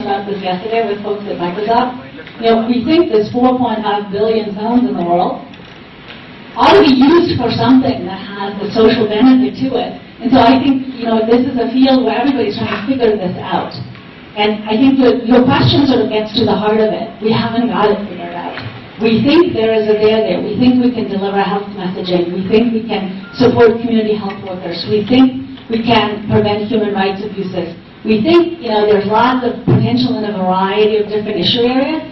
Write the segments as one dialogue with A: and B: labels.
A: about this yesterday with folks at Microsoft. We think there's 4.5 billion phones in the world. Ought to be used for something that has a social benefit to it. And so I think, this is a field where everybody's trying to figure this out. And I think your question sort of gets to the heart of it. We haven't got it figured out. We think there is a there. We think we can deliver health messaging. We think we can support community health workers. We think we can prevent human rights abuses. We think, there's lots of potential in a variety of different issue areas.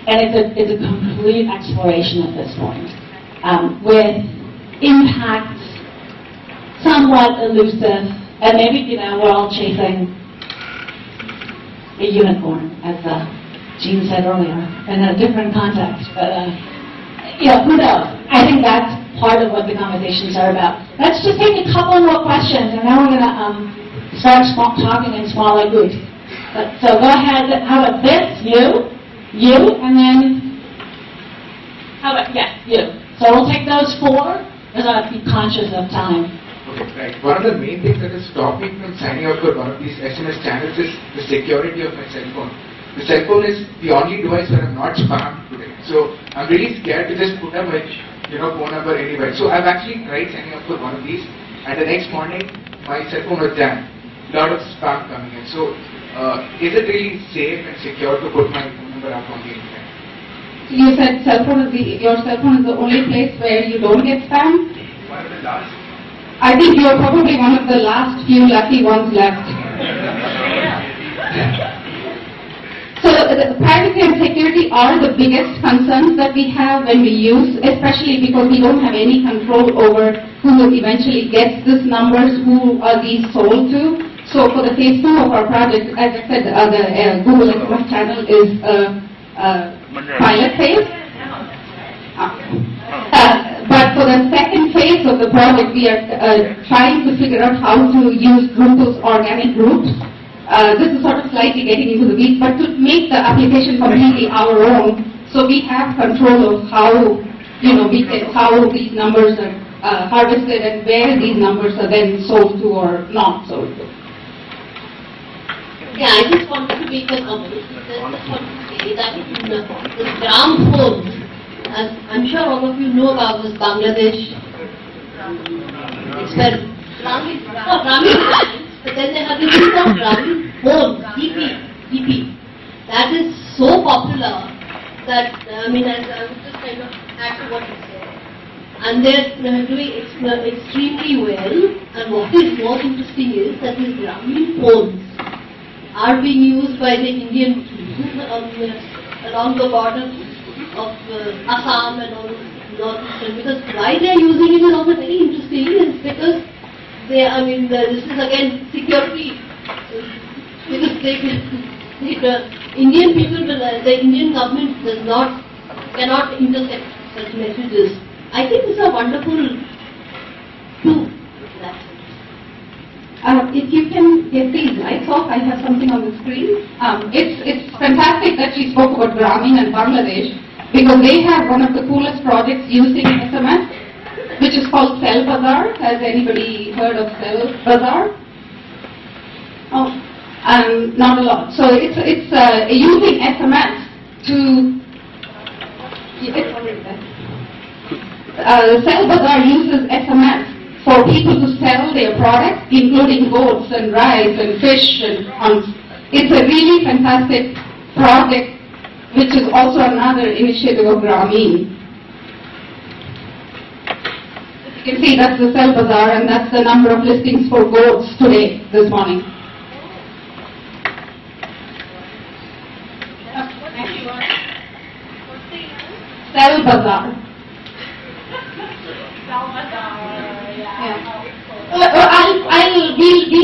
A: And it's a complete exploration at this point. With impacts somewhat elusive, and maybe, we're all chasing a unicorn, as Jean said earlier, in a different context. But, who knows? I think that's part of what the conversations are about. Let's just take a couple more questions, and then we're going to start talking in smaller groups. So go ahead. How about this? You, and then, how about, you. So we'll take those four, because I have to be conscious of time.
B: Okay, right. One of the main things that is stopping me from signing up for one of these SMS channels is the security of my cell phone. The cell phone is the only device where I'm not spammed today. So I'm really scared to just put up my phone number anywhere. So I've actually tried signing up for one of these, and the next morning my cell phone was jammed. A lot of spam coming in. So is it really safe and secure to put my phone number up on the internet?
C: You said your cell phone is the only place where you don't get spam?
B: One of the last.
C: I think you're probably one of the last few lucky ones left. So the privacy and security are the biggest concerns that we have when we use, especially because we don't have any control over who eventually gets these numbers, who are these sold to. So for the phase 2 of our project, as I said, the Google SMS channel is pilot phase. But for the second phase of the project, we are trying to figure out how to use Drupal's organic route. This is sort of slightly getting into the weeds, but to make the application completely our own, so we have control of how how these numbers are harvested and where these numbers are then sold to or not sold to.
D: Yeah, I just wanted to make a comment. I just wanted to say that the gram phones, as I'm sure all of you know about this Bangladesh experiment. Gramin plans, but then they have this thing called Gramin phones, DP. That is so popular that, I would just kind of add to what you said. And they're doing extremely well. And what is more interesting is that these Gramin phones are being used by the Indian along the border of Assam and all northeastern. Because why they are using it is also very interesting is because this is again security. Because the Indian people, the Indian government cannot intercept such messages. I think it's a wonderful tool.
C: If you can get these lights off, I have something on the screen. It's fantastic that she spoke about Grameen and Bangladesh, because they have one of the coolest projects using SMS, which is called Cell Bazaar. Has anybody heard of Cell Bazaar? Oh, not a lot. So it's using SMS to. Cell Bazaar uses SMS for people to sell their products, including goats and rice and fish and it's a really fantastic project, which is also another initiative of Grameen. You can see that's the Cell Bazaar, and that's the number of listings for goats today, this morning. Cell Bazaar.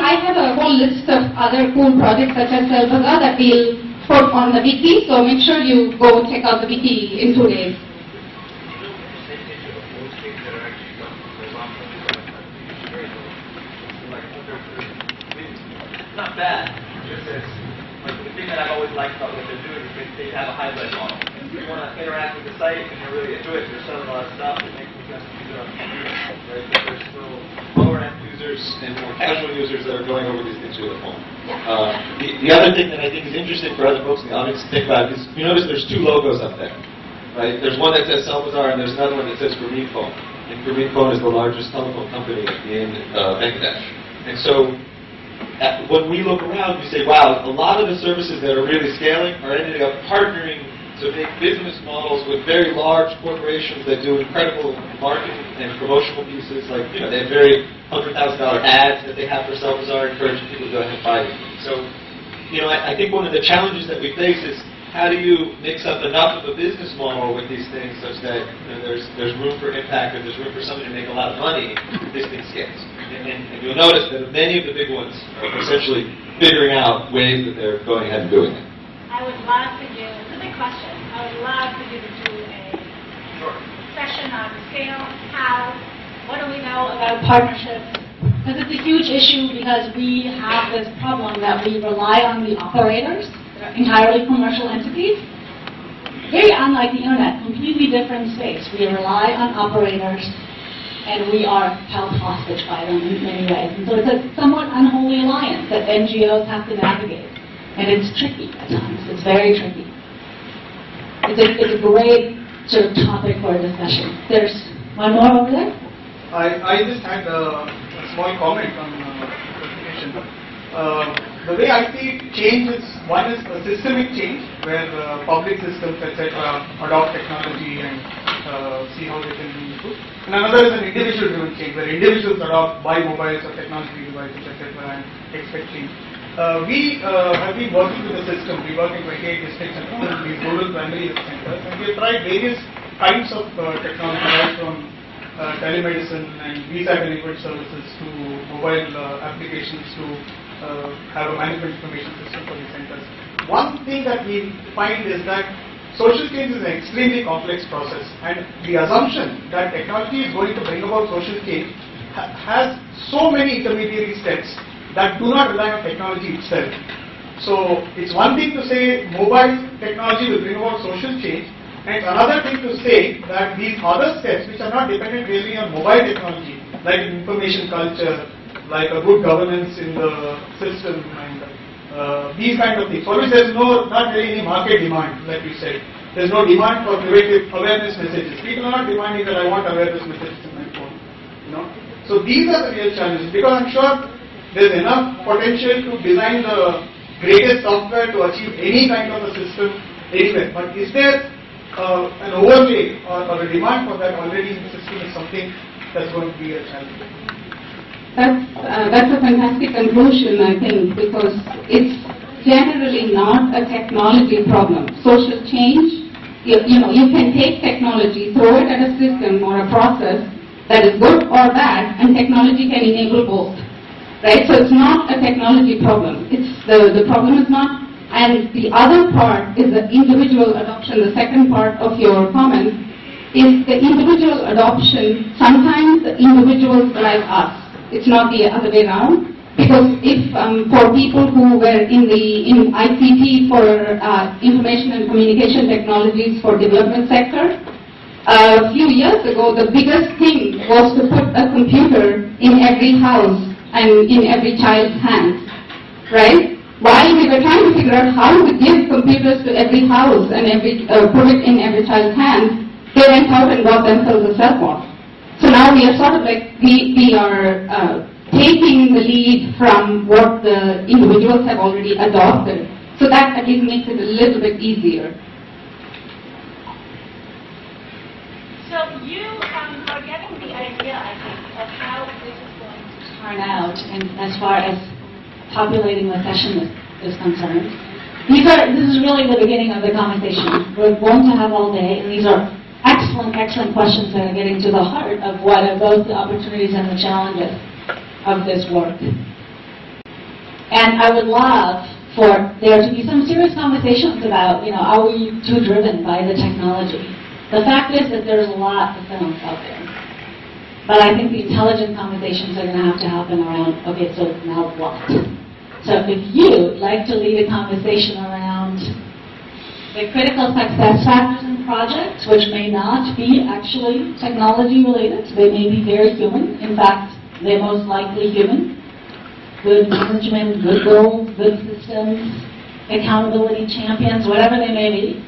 C: I have a whole list of other cool projects such as Cell Bazaar that we'll put on the wiki, so make sure you go check out the wiki in 2 days.
E: Not bad. Just as, the thing that I've always liked about what they're doing is they have a hybrid model. you want to interact with the site and you're really into it, you're selling a lot of stuff, it makes more sense to use it on the computer, right? But there's still lower-end users and more casual users that are going over these things with a phone. The other thing that I think is interesting for other folks in the audience to think about is, you notice there's two logos up there, right? There's one that says Salvazar and there's another one that says Grameen Phone. And Grameen Phone is the largest telephone company in Bangladesh. And so when we look around, we say, wow, a lot of the services that are really scaling are ending up partnering to make business models with very large corporations that do incredible marketing and promotional pieces. Like, you know, they have very $100,000 ads that they have for Salvazar, encouraging people to go ahead and buy them. So, you know, I think one of the challenges that we face is how do you mix up enough of a business model with these things such that, you know, there's room for impact and there's room for somebody to make a lot of money if this thing scales. And you'll notice that many of the big ones are essentially figuring out ways that they're going ahead and doing it.
F: I would love for you, it's a big question, I would love for you to do a session on scale, how, what do we know about partnerships?
A: Because it's a huge issue because we have this problem that we rely on the operators, they're entirely commercial entities. Very unlike the internet, completely different space. We rely on operators and we are held hostage by them in many ways. And so it's a somewhat unholy alliance that NGOs have to navigate. And it's tricky at times. It's very tricky. It's a great sort of topic for a discussion. There's one more over there.
G: I just had a small comment on the presentation. The way I see change is, one is a systemic change where public systems, etc., adopt technology and see how they can be improved. And another is an individual-driven change where individuals buy mobiles or technology devices, etc., and expect change. We have been working with the system. We work in 28 districts and all these rural primary health centers, and we have tried various kinds of technology, right from telemedicine and visa-enabled services to mobile applications to have a management information system for these centers. One thing that we find is that social change is an extremely complex process, and the assumption that technology is going to bring about social change has so many intermediary steps that do not rely on technology itself. So it's one thing to say mobile technology will bring about social change, and it's another thing to say that these other steps which are not dependent really on mobile technology, like information culture, like a good governance in the system, and these kind of things, for which there is not really any market demand, like you said. There is no demand for preventive awareness messages. People are not demanding that I want awareness messages in my phone. You know? So these are the real challenges, because I'm sure there is enough potential to design the greatest software to achieve any kind of a system anywhere. But is there an overlay or a demand for that already in the system is something that's going to be a challenge.
C: That's a fantastic conclusion, I think, because it's generally not a technology problem. Social change, you can take technology, throw it at a system or a process that is good or bad, and technology can enable both. Right? So it's not a technology problem. It's the problem is not. And the other part is the individual adoption. The second part of your comment is the individual adoption. Sometimes the individuals drive us. It's not the other way around. Because if for people who were in ICT for information and communication technologies for development sector, a few years ago the biggest thing was to put a computer in every house and in every child's hands, right? While we were trying to figure out how to give computers to every house and put it in every child's hands, they went out and got themselves a cell phone. So now we are sort of like, we are taking the lead from what the individuals have already adopted. So that at least makes it a little bit easier.
F: So you are getting the idea, I think, of how this is going to
A: turn out, and as far as populating the session is concerned. This is really the beginning of the conversation. We're going to have all day, and these are excellent, excellent questions that are getting to the heart of what are both the opportunities and the challenges of this work. And I would love for there to be some serious conversations about, are we too driven by the technology? The fact is that there's a lot of films out there. But I think the intelligent conversations are going to have to happen around, okay, so now what? So if you'd like to lead a conversation around The critical success factors in projects, which may not be actually technology related, they may be very human. In fact, they're most likely human. Good management, good goals, good systems, accountability champions, whatever they may be.